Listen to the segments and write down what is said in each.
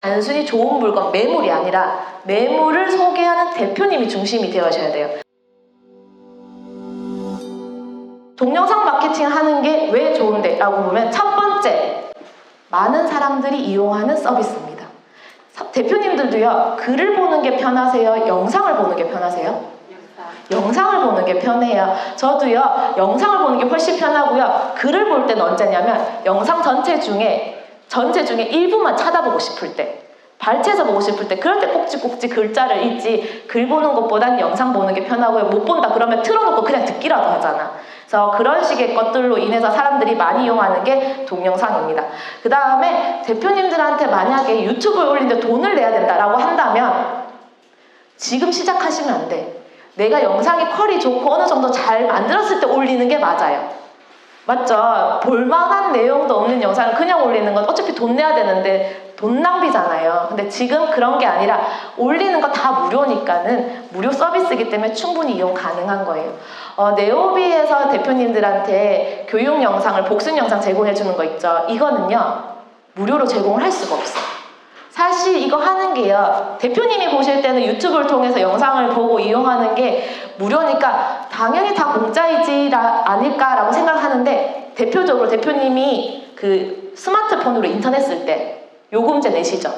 단순히 좋은 물건, 매물이 아니라 매물을 소개하는 대표님이 중심이 되어셔야 돼요. 동영상 마케팅 하는 게 왜 좋은데? 라고 보면 첫 번째, 많은 사람들이 이용하는 서비스입니다. 대표님들도요, 글을 보는 게 편하세요? 영상을 보는 게 편하세요? 영상을 보는 게 편해요. 저도요, 영상을 보는 게 훨씬 편하고요. 글을 볼 때는 언제냐면 영상 전체 중에 일부만 쳐다보고 싶을 때, 발췌해서 보고 싶을 때, 그럴 때 꼭지꼭지 글자를 읽지, 글 보는 것보단 영상 보는 게 편하고요. 못 본다 그러면 틀어놓고 그냥 듣기라도 하잖아. 그래서 그런 식의 것들로 인해서 사람들이 많이 이용하는 게 동영상입니다. 그 다음에 대표님들한테 만약에 유튜브에 올리는데 돈을 내야 된다라고 한다면 지금 시작하시면 안 돼. 내가 영상이 퀄이 좋고 어느 정도 잘 만들었을 때 올리는 게 맞아요. 맞죠? 볼만한 내용도 없는 영상을 그냥 올리는 건 어차피 돈 내야 되는데 돈 낭비잖아요. 근데 지금 그런 게 아니라 올리는 거 다 무료니까는 무료 서비스이기 때문에 충분히 이용 가능한 거예요. 네오비에서 대표님들한테 교육 영상을 복습 영상 제공해 주는 거 있죠. 이거는요, 무료로 제공을 할 수가 없어요. 사실 이거 하는 게요, 대표님이 보실 때는 유튜브를 통해서 영상을 보고 이용하는 게 무료니까 당연히 다 공짜이지 아닐까라고 생각하는데, 대표적으로 대표님이 그 스마트폰으로 인터넷 쓸 때 요금제 내시죠.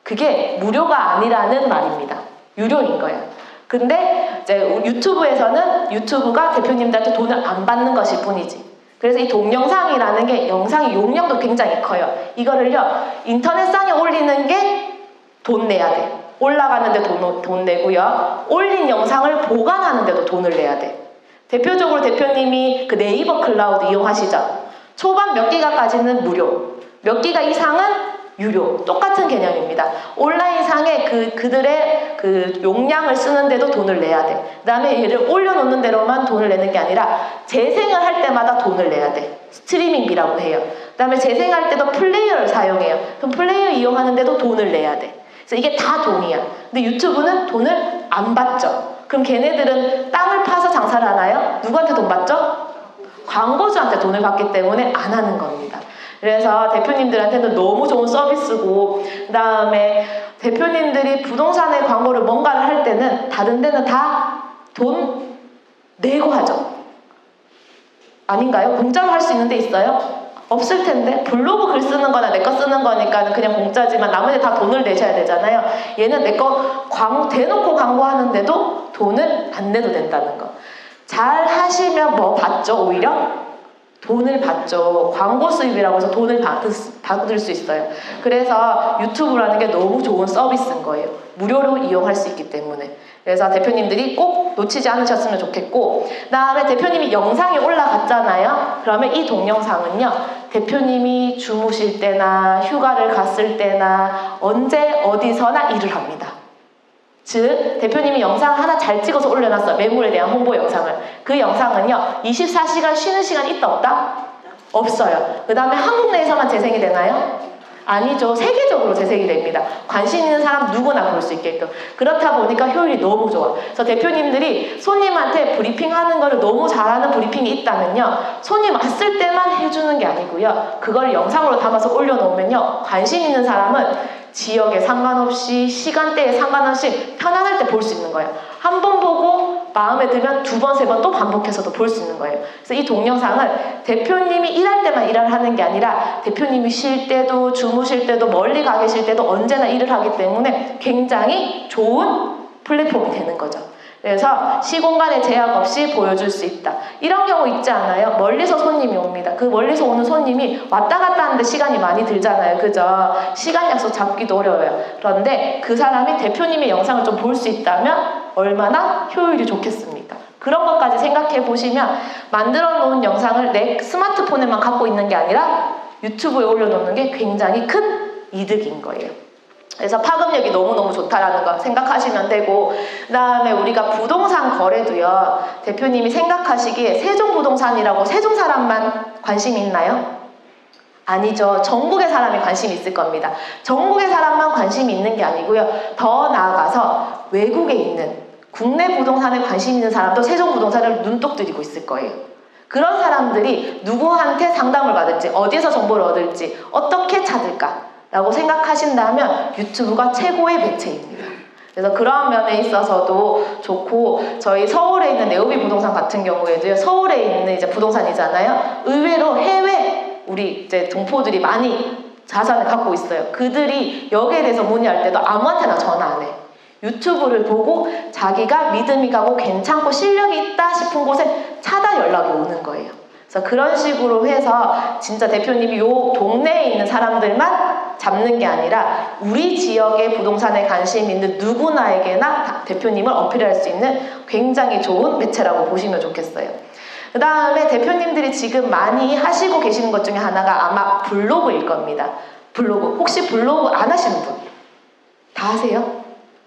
그게 무료가 아니라는 말입니다. 유료인 거예요. 근데 이제 유튜브에서는 유튜브가 대표님들한테 돈을 안 받는 것일 뿐이지. 그래서 이 동영상이라는 게 영상의 용량도 굉장히 커요. 이거를요, 인터넷상에 올리는 게 돈 내야 돼. 올라가는데 돈 내고요. 올린 영상을 보관하는데도 돈을 내야 돼. 대표적으로 대표님이 그 네이버 클라우드 이용하시죠? 초반 몇 기가까지는 무료, 몇 기가 이상은 유료. 똑같은 개념입니다. 온라인상에 그들의 그 용량을 쓰는데도 돈을 내야 돼. 그 다음에 얘를 올려놓는 대로만 돈을 내는 게 아니라 재생을 할 때마다 돈을 내야 돼. 스트리밍비라고 해요. 그 다음에 재생할 때도 플레이어를 사용해요. 그럼 플레이어 이용하는데도 돈을 내야 돼. 그래서 이게 다 돈이야. 근데 유튜브는 돈을 안 받죠. 그럼 걔네들은 땅을 파서 장사를 하나요? 누구한테 돈 받죠? 광고주한테 돈을 받기 때문에 안 하는 겁니다. 그래서 대표님들한테는 너무 좋은 서비스고, 그 다음에 대표님들이 부동산의 광고를 뭔가를 할 때는 다른 데는 다 돈 내고 하죠. 아닌가요? 공짜로 할 수 있는 데 있어요? 없을 텐데. 블로그 글 쓰는 거나 내 거 쓰는 거니까 그냥 공짜지만 나머지 다 돈을 내셔야 되잖아요. 얘는 내 거 대놓고 광고하는데도 돈을 안 내도 된다는 거. 잘 하시면 뭐 받죠? 오히려? 돈을 받죠. 광고 수입이라고 해서 돈을 받을 수 있어요. 그래서 유튜브라는 게 너무 좋은 서비스인 거예요. 무료로 이용할 수 있기 때문에. 그래서 대표님들이 꼭 놓치지 않으셨으면 좋겠고, 그 다음에 대표님이 영상이 올라갔잖아요. 그러면 이 동영상은요, 대표님이 주무실 때나 휴가를 갔을 때나 언제 어디서나 일을 합니다. 즉, 대표님이 영상을 하나 잘 찍어서 올려놨어요. 매물에 대한 홍보 영상을. 그 영상은요, 24시간 쉬는 시간 있다 없다? 없어요. 그 다음에 한국 내에서만 재생이 되나요? 아니죠. 세계적으로 재생이 됩니다. 관심 있는 사람 누구나 볼 수 있게끔. 그렇다 보니까 효율이 너무 좋아. 그래서 대표님들이 손님한테 브리핑하는 거를 너무 잘하는 브리핑이 있다면요, 손님 왔을 때만 해주는 게 아니고요, 그걸 영상으로 담아서 올려놓으면요, 관심 있는 사람은 지역에 상관없이 시간대에 상관없이 편안할 때 볼 수 있는 거예요. 한 번 보고 마음에 들면 두 번, 세 번 또 반복해서도 볼 수 있는 거예요. 그래서 이 동영상은 대표님이 일할 때만 일을 하는 게 아니라 대표님이 쉴 때도 주무실 때도 멀리 가 계실 때도 언제나 일을 하기 때문에 굉장히 좋은 플랫폼이 되는 거죠. 그래서 시공간의 제약 없이 보여줄 수 있다. 이런 경우 있지 않아요? 멀리서 손님이 옵니다. 그 멀리서 오는 손님이 왔다 갔다 하는데 시간이 많이 들잖아요. 그죠? 시간 약속 잡기도 어려워요. 그런데 그 사람이 대표님의 영상을 좀 볼 수 있다면 얼마나 효율이 좋겠습니까? 그런 것까지 생각해 보시면 만들어 놓은 영상을 내 스마트폰에만 갖고 있는 게 아니라 유튜브에 올려놓는 게 굉장히 큰 이득인 거예요. 그래서 파급력이 너무너무 좋다라는 거 생각하시면 되고, 그 다음에 우리가 부동산 거래도요, 대표님이 생각하시기에 세종부동산이라고 세종 사람만 관심이 있나요? 아니죠. 전국의 사람이 관심이 있을 겁니다. 전국의 사람만 관심이 있는 게 아니고요, 더 나아가서 외국에 있는 국내 부동산에 관심 있는 사람도 세종부동산을 눈독 들이고 있을 거예요. 그런 사람들이 누구한테 상담을 받을지, 어디에서 정보를 얻을지, 어떻게 찾을까? 라고 생각하신다면 유튜브가 최고의 매체입니다. 그래서 그런 면에 있어서도 좋고, 저희 서울에 있는 네오비 부동산 같은 경우에도요, 서울에 있는 이제 부동산이잖아요. 의외로 해외 우리 이제 동포들이 많이 자산을 갖고 있어요. 그들이 여기에 대해서 문의할 때도 아무한테나 전화 안 해. 유튜브를 보고 자기가 믿음이 가고 괜찮고 실력이 있다 싶은 곳에 차단 연락이 오는 거예요. 그래서 그런 식으로 해서 진짜 대표님이 요 동네에 있는 사람들만 잡는 게 아니라 우리 지역의 부동산에 관심 있는 누구나에게나 대표님을 어필할 수 있는 굉장히 좋은 매체라고 보시면 좋겠어요. 그 다음에 대표님들이 지금 많이 하시고 계시는 것 중에 하나가 아마 블로그일 겁니다. 블로그. 혹시 블로그 안 하시는 분? 다 하세요?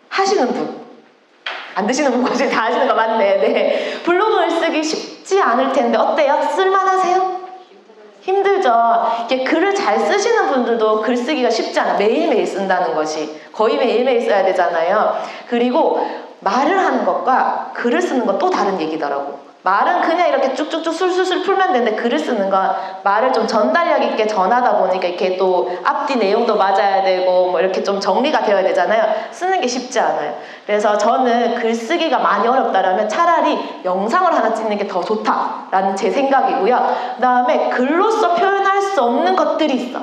하시는 분? 안 드시는 분까지 다 하시는 거 맞네. 네. 블로그를 쓰기 쉽지 않을 텐데 어때요? 쓸만하세요? 힘들죠. 이게 글을 잘 쓰시는 분들도 글 쓰기가 쉽지 않아. 매일매일 쓴다는 것이. 거의 매일매일 써야 되잖아요. 그리고 말을 하는 것과 글을 쓰는 건 또 다른 얘기더라고. 말은 그냥 이렇게 쭉쭉쭉 술술술 풀면 되는데 글을 쓰는 건 말을 좀 전달력 있게 전하다 보니까 이렇게 또 앞뒤 내용도 맞아야 되고 뭐 이렇게 좀 정리가 되어야 되잖아요. 쓰는 게 쉽지 않아요. 그래서 저는 글쓰기가 많이 어렵다라면 차라리 영상을 하나 찍는 게 더 좋다라는 제 생각이고요. 그 다음에 글로써 표현할 수 없는 것들이 있어.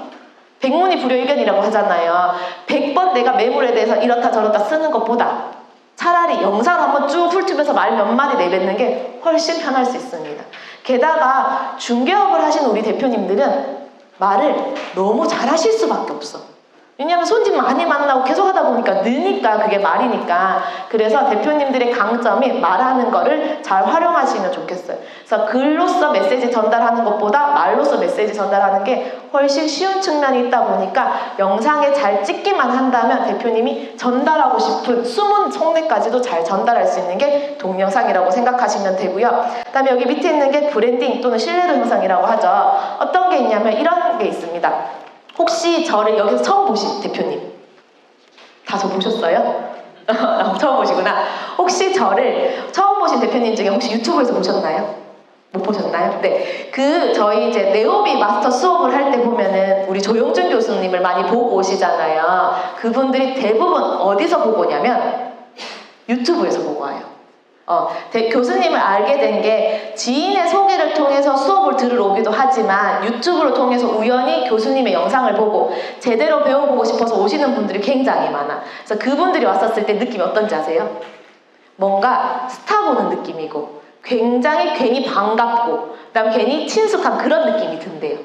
백문이 불여일견이라고 하잖아요. 100번 내가 매물에 대해서 이렇다 저렇다 쓰는 것보다 차라리 영상을 한번 쭉 훑으면서 말 몇 마디 내뱉는 게 훨씬 편할 수 있습니다. 게다가 중개업을 하시는 우리 대표님들은 말을 너무 잘하실 수밖에 없어. 왜냐하면 손님 많이 만나고 계속 하다 보니까 느니까 그게 말이니까. 그래서 대표님들의 강점이 말하는 거를 잘 활용하시면 좋겠어요. 그래서 글로써 메시지 전달하는 것보다 말로써 메시지 전달하는 게 훨씬 쉬운 측면이 있다 보니까 영상에 잘 찍기만 한다면 대표님이 전달하고 싶은 숨은 속내까지도 잘 전달할 수 있는 게 동영상이라고 생각하시면 되고요. 그 다음에 여기 밑에 있는 게 브랜딩 또는 신뢰도 형성이라고 하죠. 어떤 게 있냐면 이런 게 있습니다. 혹시 저를 여기서 처음 보신 대표님? 다 저 보셨어요? 처음 보시구나. 혹시 저를 처음 보신 대표님 중에 혹시 유튜브에서 보셨나요? 못 보셨나요? 네. 저희 이제 네오비 마스터 수업을 할 때 보면은 우리 조용준 교수님을 많이 보고 오시잖아요. 그분들이 대부분 어디서 보고 오냐면 유튜브에서 보고 와요. 교수님을 알게 된 게 지인의 소개를 통해서 수업을 들으러 오기도 하지만 유튜브를 통해서 우연히 교수님의 영상을 보고 제대로 배워보고 싶어서 오시는 분들이 굉장히 많아. 그래서 그분들이 왔었을 때 느낌이 어떤지 아세요? 뭔가 스타 보는 느낌이고 굉장히 괜히 반갑고 그다음 괜히 친숙한 그런 느낌이 든대요.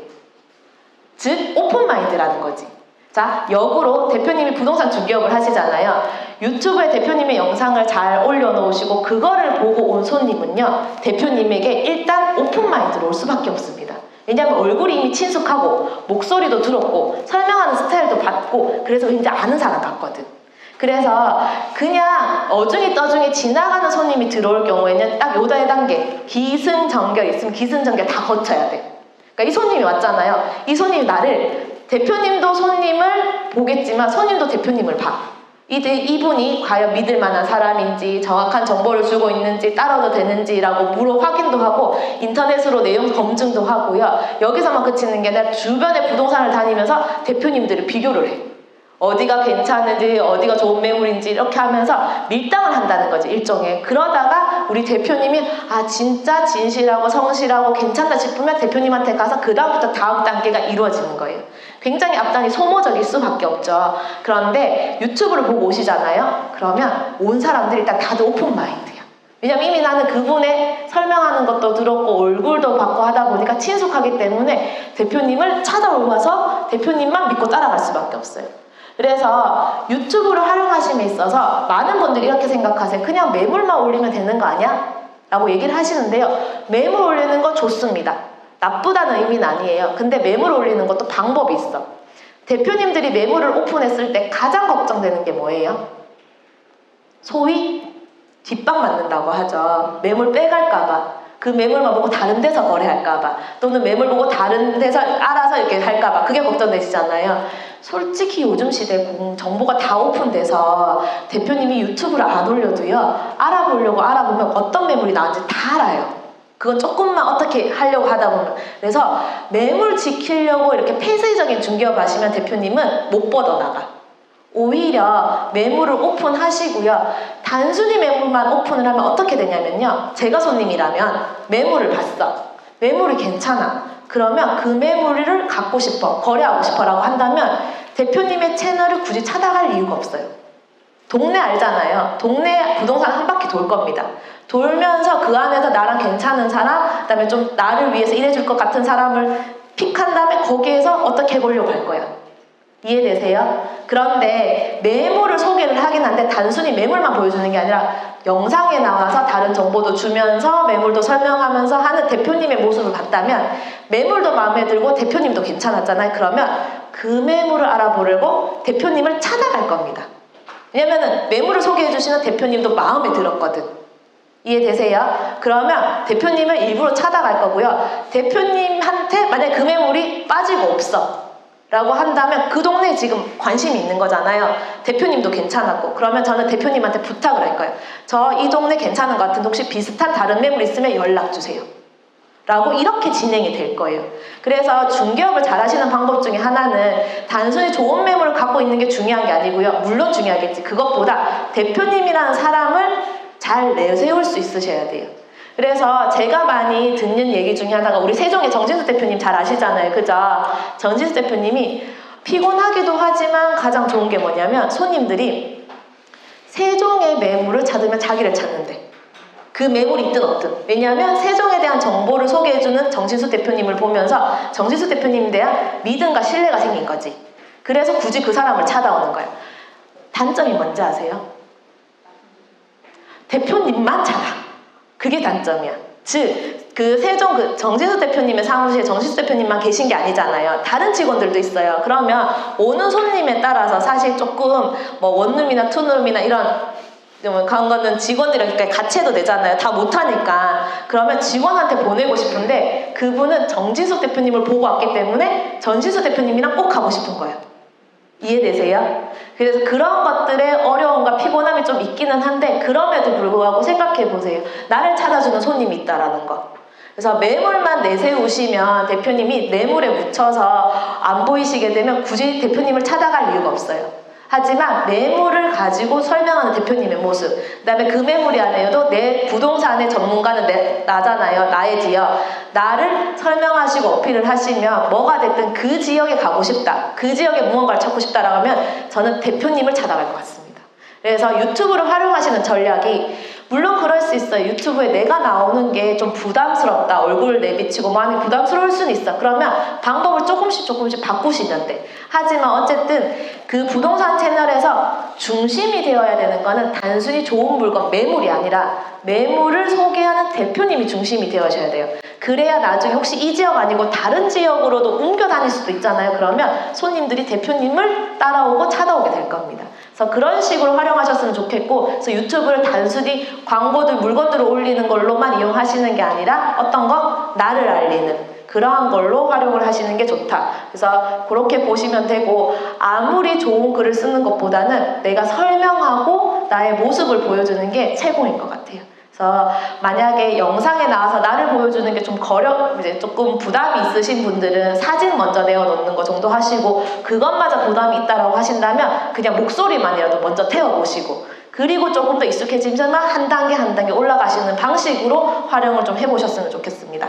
즉 오픈마인드라는 거지. 자, 역으로 대표님이 부동산 중개업을 하시잖아요. 유튜브에 대표님의 영상을 잘 올려놓으시고 그거를 보고 온 손님은요, 대표님에게 일단 오픈마인드로 올 수밖에 없습니다. 왜냐하면 얼굴이 이미 친숙하고 목소리도 들었고 설명하는 스타일도 봤고 그래서 왠지 아는 사람 같거든. 그래서 그냥 어중이 떠중이 지나가는 손님이 들어올 경우에는 딱 요 단계 기승전결 있으면 기승전결 다 거쳐야 돼. 그러니까 이 손님이 왔잖아요. 이 손님이 나를 대표님도 손님을 보겠지만 손님도 대표님을 봐. 이분이 과연 믿을 만한 사람인지 정확한 정보를 주고 있는지 따라도 되는지라고 확인도 하고 인터넷으로 내용 검증도 하고요. 여기서만 그치는 게 아니라 주변의 부동산을 다니면서 대표님들을 비교를 해. 어디가 괜찮은지 어디가 좋은 매물인지 이렇게 하면서 밀당을 한다는 거지, 일종의. 그러다가 우리 대표님이 진짜 진실하고 성실하고 괜찮다 싶으면 대표님한테 가서 그 다음부터 다음 단계가 이루어지는 거예요. 굉장히 앞단이 소모적일 수밖에 없죠. 그런데 유튜브를 보고 오시잖아요. 그러면 온 사람들이 일단 다들 오픈마인드야. 왜냐면 이미 나는 그분의 설명하는 것도 들었고 얼굴도 봤고 하다 보니까 친숙하기 때문에 대표님을 찾아오면서 대표님만 믿고 따라갈 수밖에 없어요. 그래서 유튜브를 활용하심에 있어서 많은 분들이 이렇게 생각하세요. 그냥 매물만 올리면 되는 거 아니야? 라고 얘기를 하시는데요. 매물 올리는 거 좋습니다. 나쁘다는 의미는 아니에요. 근데 매물 올리는 것도 방법이 있어. 대표님들이 매물을 오픈했을 때 가장 걱정되는 게 뭐예요? 소위 뒷방 맞는다고 하죠. 매물 빼갈까봐. 그 매물만 보고 다른 데서 거래할까봐, 또는 매물 보고 다른 데서 알아서 이렇게 할까봐, 그게 걱정되시잖아요. 솔직히 요즘 시대 정보가 다 오픈돼서 대표님이 유튜브를 안 올려도요, 알아보면 어떤 매물이 나은지 다 알아요. 그건 조금만 어떻게 하려고 하다 보면. 그래서 매물 지키려고 이렇게 폐쇄적인 중개업 하시면 대표님은 못 뻗어나가. 오히려 매물을 오픈하시고요. 단순히 매물만 오픈을 하면 어떻게 되냐면요. 제가 손님이라면 매물을 봤어. 매물이 괜찮아. 그러면 그 매물을 갖고 싶어, 거래하고 싶어 라고 한다면 대표님의 채널을 굳이 찾아갈 이유가 없어요. 동네 알잖아요. 동네 부동산 한 바퀴 돌 겁니다. 돌면서 그 안에서 나랑 괜찮은 사람, 그 다음에 좀 나를 위해서 일해줄 것 같은 사람을 픽한 다음에 거기에서 어떻게 해보려고 할 거야. 이해되세요? 그런데 매물을 소개를 하긴 한데 단순히 매물만 보여주는 게 아니라 영상에 나와서 다른 정보도 주면서 매물도 설명하면서 하는 대표님의 모습을 봤다면 매물도 마음에 들고 대표님도 괜찮았잖아요. 그러면 그 매물을 알아보려고 대표님을 찾아갈 겁니다. 왜냐면은 매물을 소개해 주시는 대표님도 마음에 들었거든. 이해되세요? 그러면 대표님을 일부러 찾아갈 거고요. 대표님한테 만약에 그 매물이 빠지고 없어 라고 한다면 그 동네에 지금 관심이 있는 거잖아요. 대표님도 괜찮았고. 그러면 저는 대표님한테 부탁을 할 거예요. 저 이 동네 괜찮은 것 같은데 혹시 비슷한 다른 매물 있으면 연락 주세요. 라고 이렇게 진행이 될 거예요. 그래서 중개업을 잘 하시는 방법 중에 하나는 단순히 좋은 매물을 갖고 있는 게 중요한 게 아니고요. 물론 중요하겠지. 그것보다 대표님이라는 사람을 잘 내세울 수 있으셔야 돼요. 그래서 제가 많이 듣는 얘기 중에 하나가 우리 세종의 정진수 대표님 잘 아시잖아요. 그죠? 정진수 대표님이 피곤하기도 하지만 가장 좋은 게 뭐냐면 손님들이 세종의 매물을 찾으면 자기를 찾는데 그 매물이 있든 없든. 왜냐하면 세종에 대한 정보를 소개해주는 정진수 대표님을 보면서 정진수 대표님에 대한 믿음과 신뢰가 생긴 거지. 그래서 굳이 그 사람을 찾아오는 거예요. 단점이 뭔지 아세요? 대표님만 찾아. 그게 단점이야. 즉, 그 세종 그 정진수 대표님의 사무실에 정진수 대표님만 계신 게 아니잖아요. 다른 직원들도 있어요. 그러면 오는 손님에 따라서 사실 조금 뭐 원룸이나 투룸이나 이런 그런 거는 직원들이랑 같이 해도 되잖아요. 다 못하니까. 그러면 직원한테 보내고 싶은데 그분은 정진수 대표님을 보고 왔기 때문에 정진수 대표님이랑 꼭 가고 싶은 거예요. 이해되세요? 그래서 그런 것들의 어려움과 피곤함이 좀 있기는 한데 그럼에도 불구하고 생각해 보세요. 나를 찾아주는 손님이 있다라는 거. 그래서 매물만 내세우시면 대표님이 매물에 묻혀서 안 보이시게 되면 굳이 대표님을 찾아갈 이유가 없어요. 하지만 매물을 가지고 설명하는 대표님의 모습, 그 다음에 그 매물이 아니어도 내 부동산의 전문가는 나잖아요. 나의 지역. 나를 설명하시고 어필을 하시면 뭐가 됐든 그 지역에 가고 싶다. 그 지역에 무언가를 찾고 싶다라고 하면 저는 대표님을 찾아갈 것 같습니다. 그래서 유튜브를 활용하시는 전략이 물론 그럴 수 있어요. 유튜브에 내가 나오는 게 좀 부담스럽다. 얼굴 내비치고 많이 부담스러울 수는 있어. 그러면 방법을 조금씩 바꾸시면 돼. 하지만 어쨌든 그 부동산 채널에서 중심이 되어야 되는 거는 단순히 좋은 물건, 매물이 아니라 매물을 소개하는 대표님이 중심이 되어셔야 돼요. 그래야 나중에 혹시 이 지역 아니고 다른 지역으로도 옮겨 다닐 수도 있잖아요. 그러면 손님들이 대표님을 따라오고 찾아오게 될 겁니다. 그래서 그런 식으로 활용하셨으면 좋겠고, 그래서 유튜브를 단순히 광고들, 물건들을 올리는 걸로만 이용하시는 게 아니라 어떤 거? 나를 알리는 그러한 걸로 활용을 하시는 게 좋다. 그래서 그렇게 보시면 되고, 아무리 좋은 글을 쓰는 것보다는 내가 설명하고 나의 모습을 보여주는 게 최고인 것 같아요. 그래서 만약에 영상에 나와서 나를 보여주는 게 좀 이제 조금 부담이 있으신 분들은 사진 먼저 내어놓는 거 정도 하시고, 그것마저 부담이 있다라고 하신다면 그냥 목소리만이라도 먼저 태워보시고, 그리고 조금 더 익숙해지면 한 단계 한 단계 올라가시는 방식으로 활용을 좀 해보셨으면 좋겠습니다.